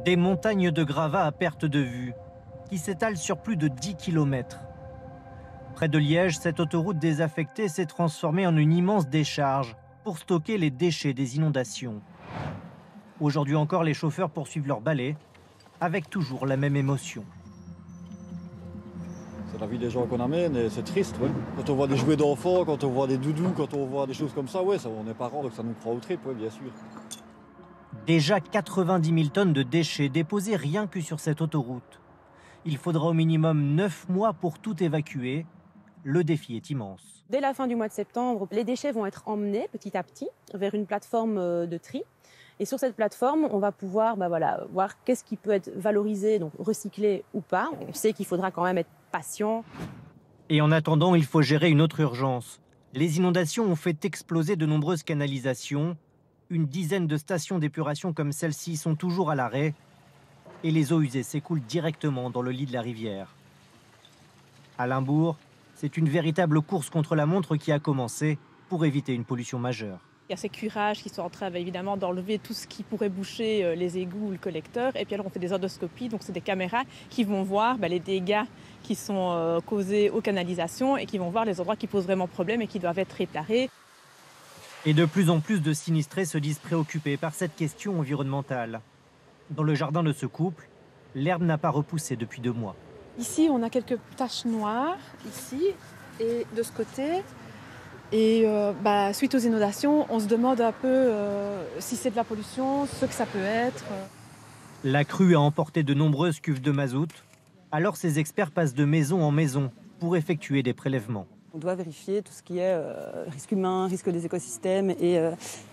Des montagnes de gravats à perte de vue, qui s'étalent sur plus de 10 km. Près de Liège, cette autoroute désaffectée s'est transformée en une immense décharge pour stocker les déchets des inondations. Aujourd'hui encore, les chauffeurs poursuivent leur balai, avec toujours la même émotion. C'est la vie des gens qu'on amène et c'est triste. Ouais. Quand on voit des jouets d'enfants, quand on voit des doudous, quand on voit des choses comme ça, ouais, ça, on est parents, donc ça nous prend au trip, ouais, bien sûr. Déjà 90 000 tonnes de déchets déposés rien que sur cette autoroute. Il faudra au minimum 9 mois pour tout évacuer. Le défi est immense. Dès la fin du mois de septembre, les déchets vont être emmenés petit à petit vers une plateforme de tri. Et sur cette plateforme, on va pouvoir voir qu'est-ce qui peut être valorisé, donc recyclé ou pas. On sait qu'il faudra quand même être patient. Et en attendant, il faut gérer une autre urgence. Les inondations ont fait exploser de nombreuses canalisations. Une dizaine de stations d'épuration comme celle-ci sont toujours à l'arrêt. Et les eaux usées s'écoulent directement dans le lit de la rivière. À Limbourg, c'est une véritable course contre la montre qui a commencé pour éviter une pollution majeure. Il y a ces curages qui sont en train évidemment d'enlever tout ce qui pourrait boucher les égouts ou le collecteur. Et puis alors on fait des endoscopies, donc c'est des caméras qui vont voir les dégâts qui sont causés aux canalisations et qui vont voir les endroits qui posent vraiment problème et qui doivent être réparés. Et de plus en plus de sinistrés se disent préoccupés par cette question environnementale. Dans le jardin de ce couple, l'herbe n'a pas repoussé depuis 2 mois. Ici, on a quelques taches noires, ici, et de ce côté. Et suite aux inondations, on se demande un peu si c'est de la pollution, ce que ça peut être. La crue a emporté de nombreuses cuves de mazout. Alors ces experts passent de maison en maison pour effectuer des prélèvements. On doit vérifier tout ce qui est risque humain, risque des écosystèmes et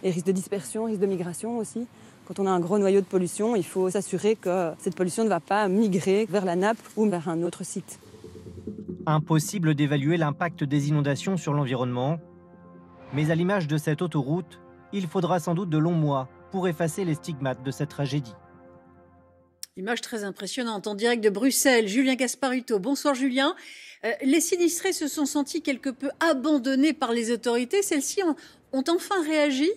risque de dispersion, risque de migration aussi. Quand on a un gros noyau de pollution, il faut s'assurer que cette pollution ne va pas migrer vers la nappe ou vers un autre site. Impossible d'évaluer l'impact des inondations sur l'environnement. Mais à l'image de cette autoroute, il faudra sans doute de longs mois pour effacer les stigmates de cette tragédie. Image très impressionnante en direct de Bruxelles. Julien Gasparuto. Bonsoir Julien. Les sinistrés se sont sentis quelque peu abandonnés par les autorités. Celles-ci ont enfin réagi ?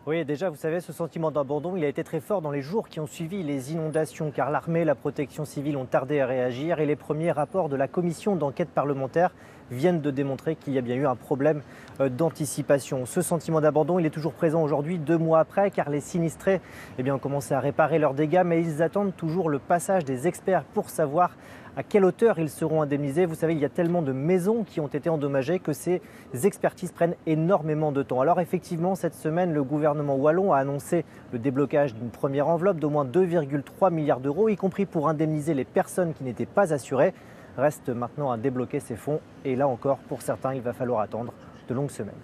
Oui, déjà, vous savez, ce sentiment d'abandon, il a été très fort dans les jours qui ont suivi les inondations, car l'armée et la protection civile ont tardé à réagir et les premiers rapports de la commission d'enquête parlementaire viennent de démontrer qu'il y a bien eu un problème d'anticipation. Ce sentiment d'abandon, il est toujours présent aujourd'hui, 2 mois après, car les sinistrés ont commencé à réparer leurs dégâts, mais ils attendent toujours le passage des experts pour savoir à quelle hauteur ils seront indemnisés. Vous savez, il y a tellement de maisons qui ont été endommagées que ces expertises prennent énormément de temps. Alors effectivement, cette semaine, le gouvernement wallon a annoncé le déblocage d'une première enveloppe d'au moins 2,3 milliards d'euros, y compris pour indemniser les personnes qui n'étaient pas assurées. Reste maintenant à débloquer ces fonds et là encore, pour certains, il va falloir attendre de longues semaines.